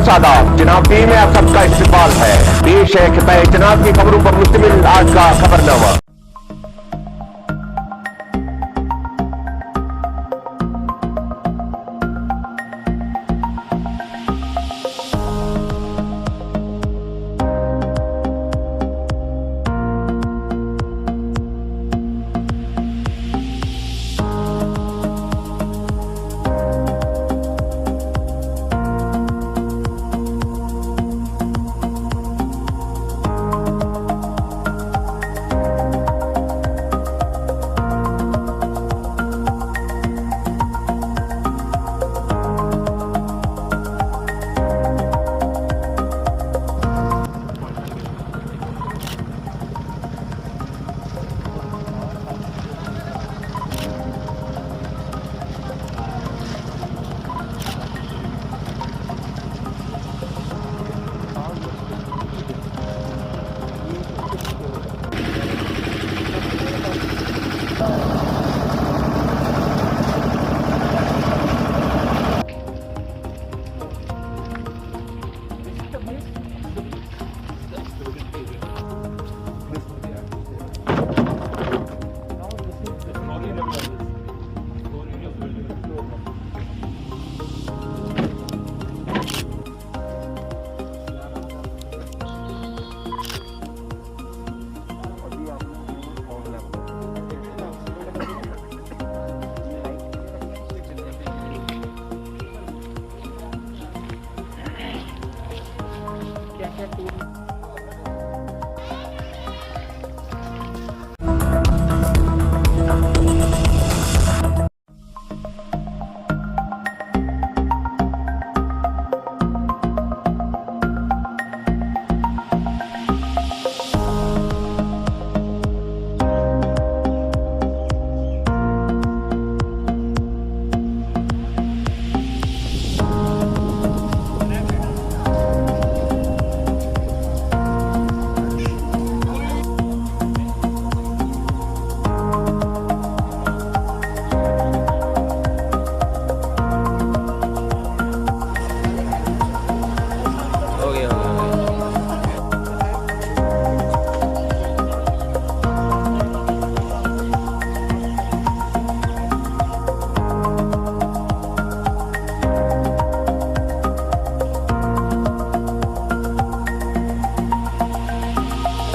आदाब जनाब टी में आप सबका इस्तेमाल है। पेश है खिताए जनाब की खबरों पर मुश्तमिल आज का खबरनामा।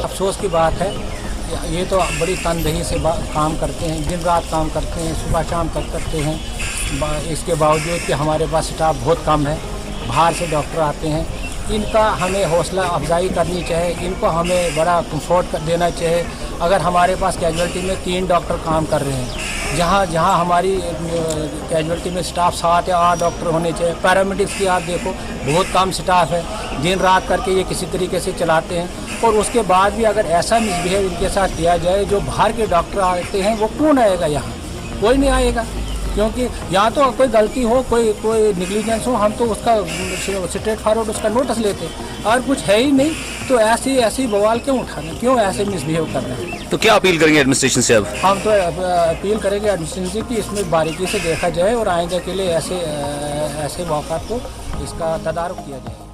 अफसोस की बात है, ये तो बड़ी तनदेही से काम करते हैं, दिन रात काम करते हैं, सुबह शाम तक करते हैं। इसके बावजूद कि हमारे पास स्टाफ बहुत कम है, बाहर से डॉक्टर आते हैं। इनका हमें हौसला अफजाई करनी चाहिए, इनको हमें बड़ा कंफर्ट देना चाहिए। अगर हमारे पास कैजुअल्टी में 3 डॉक्टर काम कर रहे हैं, जहाँ हमारी कैजुअल्टी में स्टाफ 7 या 8 डॉक्टर होने चाहिए। पैरामेडिक्स की आप देखो, बहुत कम स्टाफ है, दिन रात करके ये किसी तरीके से चलाते हैं। और उसके बाद भी अगर ऐसा मिसबिहेव इनके साथ किया जाए, जो बाहर के डॉक्टर आते हैं वो कौन आएगा यहाँ? कोई नहीं आएगा, क्योंकि यहाँ तो कोई गलती हो, कोई निगलिजेंस हो, हम तो उसका स्ट्रेट फॉरवर्ड उसका नोटिस लेते हैं। और कुछ है ही नहीं तो ऐसी बवाल क्यों उठाना, क्यों ऐसे मिसबिहेव कर रहे हैं? तो क्या अपील करेंगे एडमिनिस्ट्रेशन से? अब हम तो अपील करेंगे एडमिनिस्ट्रेशन से कि इसमें बारीकी से देखा जाए और आइंदा के लिए ऐसे वाक़ात को इसका तदारुक किया जाए।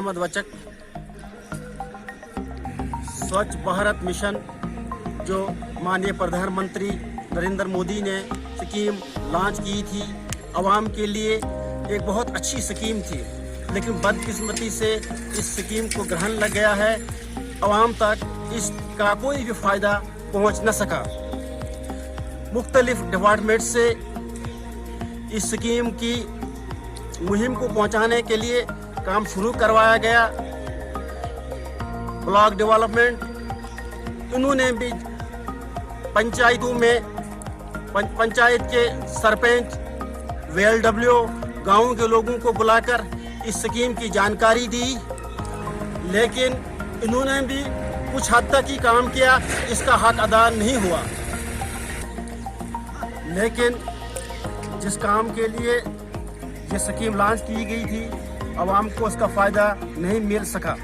अहमद वचक। स्वच्छ भारत मिशन जो माननीय प्रधानमंत्री नरेंद्र मोदी ने स्कीम लॉन्च की थी, आवाम के लिए एक बहुत अच्छी स्कीम थी, लेकिन बदकिस्मती से इस स्कीम को ग्रहण लग गया है। आवाम तक इसका कोई भी फ़ायदा पहुंच न सका। मुख्तलिफ डिपार्टमेंट से इस स्कीम की मुहिम को पहुंचाने के लिए काम शुरू करवाया गया। ब्लॉक डेवलपमेंट इन्होंने भी पंचायतों में पंचायत के सरपंच, VLW, गाँव के लोगों को बुलाकर इस स्कीम की जानकारी दी, लेकिन इन्होंने भी कुछ हद तक ही काम किया, इसका हक अदा नहीं हुआ। लेकिन जिस काम के लिए ये स्कीम लॉन्च की गई थी, आवाम को उसका फ़ायदा नहीं मिल सका।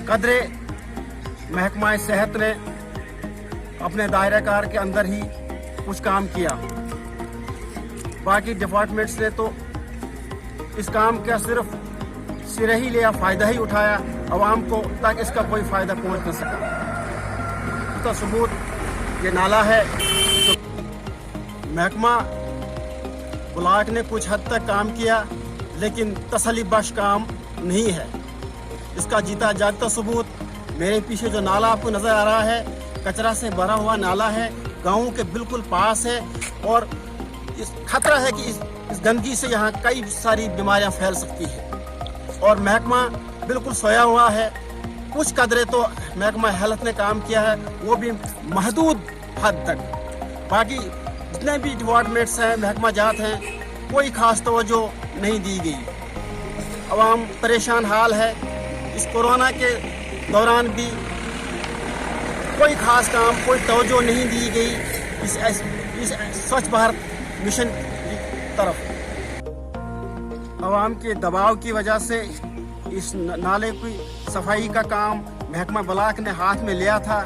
कदरे महकमा सेहत ने अपने दायराकार के अंदर ही कुछ काम किया, बाकी डिपार्टमेंट्स ने तो इस काम का सिर्फ सिरे ही लिया, फ़ायदा ही उठाया, आवाम को तक इसका कोई फ़ायदा पहुंच न सका। इसका सबूत ये नाला है। तो महकमा ब्लॉक ने कुछ हद तक काम किया, लेकिन तसल्ली बख्श काम नहीं है। इसका जीता जागता सबूत मेरे पीछे जो नाला आपको नज़र आ रहा है, कचरा से भरा हुआ नाला है, गाँव के बिल्कुल पास है, और इस खतरा है कि इस गंदगी से यहाँ कई सारी बीमारियाँ फैल सकती है। और महकमा बिल्कुल सोया हुआ है। कुछ कदरे तो महकमा हेल्थ ने काम किया है, वो भी महदूद हद तक। बाकी जितने भी डिपार्टमेंट्स हैं, महकमा जात हैं, कोई खास तवज्जो नहीं दी गई। आवाम परेशान हाल है। इस कोरोना के दौरान भी कोई खास काम, कोई तवज्जो नहीं दी गई इस स्वच्छ भारत मिशन की तरफ। आवाम के दबाव की वजह से इस नाले की सफाई का काम महकमा ब्लॉक ने हाथ में लिया था,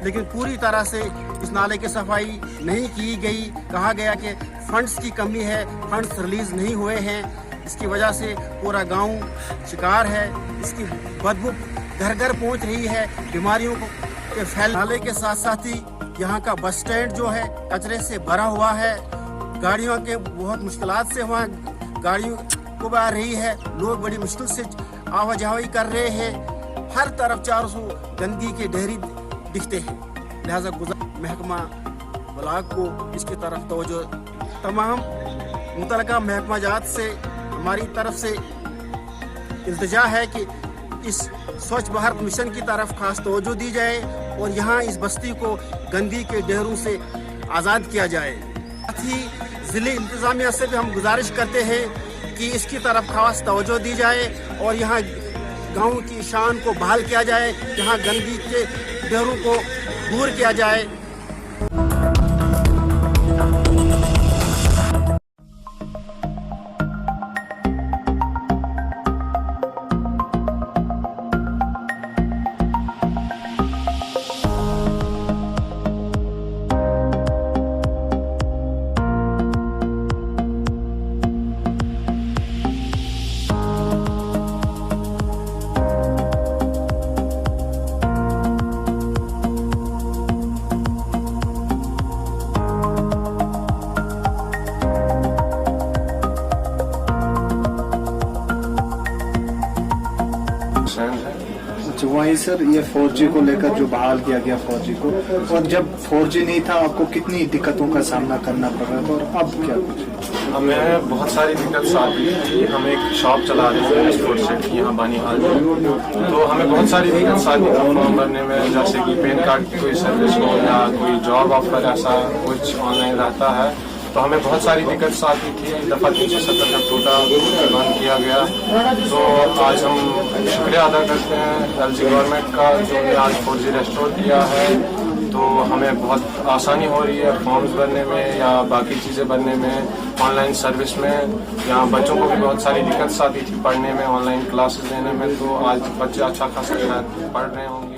लेकिन पूरी तरह से इस नाले की सफाई नहीं की गई। कहा गया कि फंड्स की कमी है, फंड्स रिलीज नहीं हुए हैं, इसकी वजह से पूरा गांव शिकार है। इसकी बदबू घर घर पहुंच रही है, बीमारियों के फैल। नाले के साथ साथ ही यहाँ का बस स्टैंड जो है कचरे से भरा हुआ है, गाड़ियों के बहुत मुश्किलात से वहाँ गाड़ियों को आ रही है, लोग बड़ी मुश्किल से आवाजाही कर रहे हैं। हर तरफ 400 गंदगी के ढेरी दिखते हैं। लिहाजा महकमा ब्लॉक को इसकी तरफ तवज्जो, तमाम मुतलका महकमा जात से हमारी तरफ से इल्तिजा है कि इस स्वच्छ भारत मिशन की तरफ खास तवज्जो दी जाए और यहाँ इस बस्ती को गंदगी के ढेरों से आज़ाद किया जाए। साथ ही ज़िले इंतज़ामिया से भी हम गुजारिश करते हैं कि इसकी तरफ खास तवज्जो दी जाए और यहाँ गाँव की शान को बहाल किया जाए, यहाँ गंदगी के ढेरों को दूर किया जाए। वहीं सर ये 4G को लेकर जो बहाल किया गया 4G को, और जब 4G नहीं था आपको कितनी दिक्कतों का सामना करना पड़ रहा था और अब क्या कुछ? हमें बहुत सारी दिक्कत आती थी। हम एक शॉप चला रहे थे स्पोर्ट्स सेट यहाँ बानीहाल में, तो हमें बहुत सारी दिक्कत आती थी फॉर्म भरने में, जैसे कि पैन कार्ड की कोई सर्विस हो या कोई जॉब ऑफर ऐसा कुछ ऑनलाइन रहता है, तो हमें बहुत सारी दिक्कत आती थी। एक दफ़ा 370 का कोटा बंद किया गया, तो आज हम शुक्रिया अदा करते हैं LG गवर्नमेंट का जो ने आज 4G रेस्टोर किया है। तो हमें बहुत आसानी हो रही है फॉर्म्स भरने में या बाकी चीज़ें भरने में, ऑनलाइन सर्विस में। यहाँ बच्चों को भी बहुत सारी दिक्कत आती थी पढ़ने में, ऑनलाइन क्लासेस लेने में, तो आज बच्चे अच्छा खासा पढ़ रहे होंगे।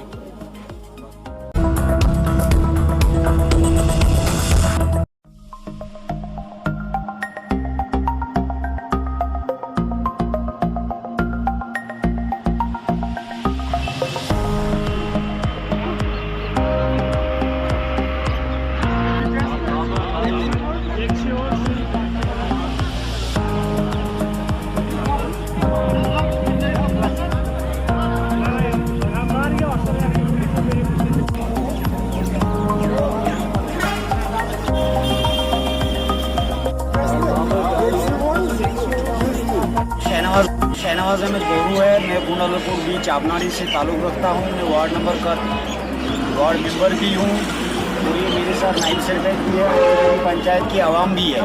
भी चाबनाड़ी से ताल्लुक़ रखता हूँ। मैं वार्ड मेंबर भी हूँ। पूरी मेरे साथ नाइब सेक्रेटरी भी है, मेरी पंचायत की आवाम भी है।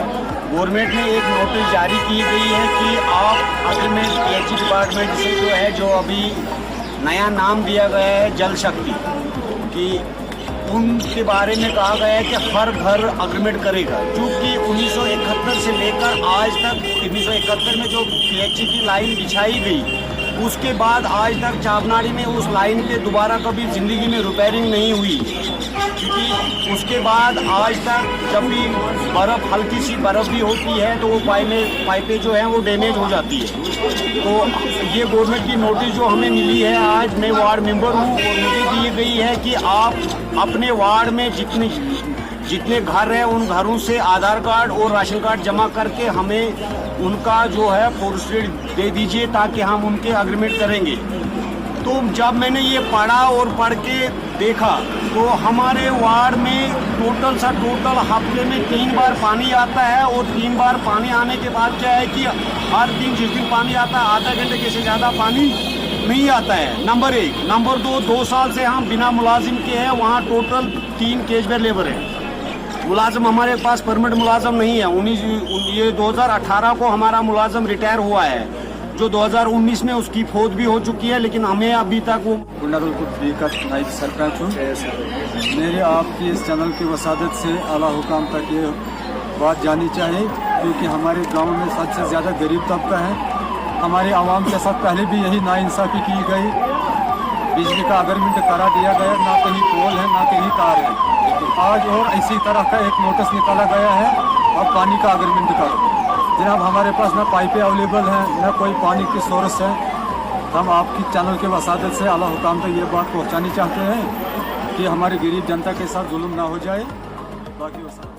गवर्नमेंट ने एक नोटिस जारी की गई है कि आप अग्रीमेंट PHE डिपार्टमेंट से जो है, जो अभी नया नाम दिया गया है जल शक्ति, कि उनके बारे में कहा गया है कि हर घर अग्रीमेंट करेगा। क्योंकि 1971 से लेकर आज तक 1971 में जो PHE की लाइन बिछाई गई, उसके बाद आज तक चाबनाड़ी में उस लाइन पे दोबारा कभी ज़िंदगी में रिपेयरिंग नहीं हुई। क्योंकि उसके बाद आज तक जब भी बर्फ़, हल्की सी बर्फ़ भी होती है तो वो पाइपें जो हैं वो डैमेज हो जाती है। तो ये गवर्नमेंट की नोटिस जो हमें मिली है, आज मैं वार्ड मेंबर हूँ और मुझे दी गई है कि आप अपने वार्ड में जितने घर हैं उन घरों से आधार कार्ड और राशन कार्ड जमा करके हमें उनका जो है फोरेस्टेड दे दीजिए, ताकि हम उनके अग्रीमेंट करेंगे। तो जब मैंने ये पढ़ा और पढ़ के देखा तो हमारे वार्ड में टोटल हफ्ते में 3 बार पानी आता है, और 3 बार पानी आने के बाद क्या है कि हर दिन जिस दिन पानी आता है आधा घंटे से ज़्यादा पानी नहीं आता है, नंबर 1। नंबर 2 साल से हम बिना मुलाजिम के हैं। वहाँ टोटल 3 केजबेर लेबर है। मुलाजम हमारे पास परमानेंट मुलाजम नहीं है। 2018 को हमारा मुलाजम रिटायर हुआ है, जो 2019 में उसकी फौत भी हो चुकी है, लेकिन हमें अभी तक वो गुंडारुल का नाइब सरपंच हूँ। मेरे आपकी इस चैनल की वसादत से आला हुकाम तक ये बात जानी चाहिए, क्योंकि हमारे गांव में सबसे ज़्यादा गरीब तबका है। हमारे आवाम के साथ पहले भी यही नाइंसाफ़ी की गई। बिजली का अग्रीमेंट करा दिया गया, ना कहीं पोल है ना कहीं तार है। आज और इसी तरह का एक नोटिस निकाला गया है, अब पानी का अग्रीमेंट करो। जनाब, हमारे पास ना पाइपें अवेलेबल हैं, ना कोई पानी की सोर्स है। हम आपकी चैनल के वसादत से आला हुकाम तक ये बात पहुंचानी चाहते हैं कि हमारी गरीब जनता के साथ जुल्म ना हो जाए। बाकी वसादत।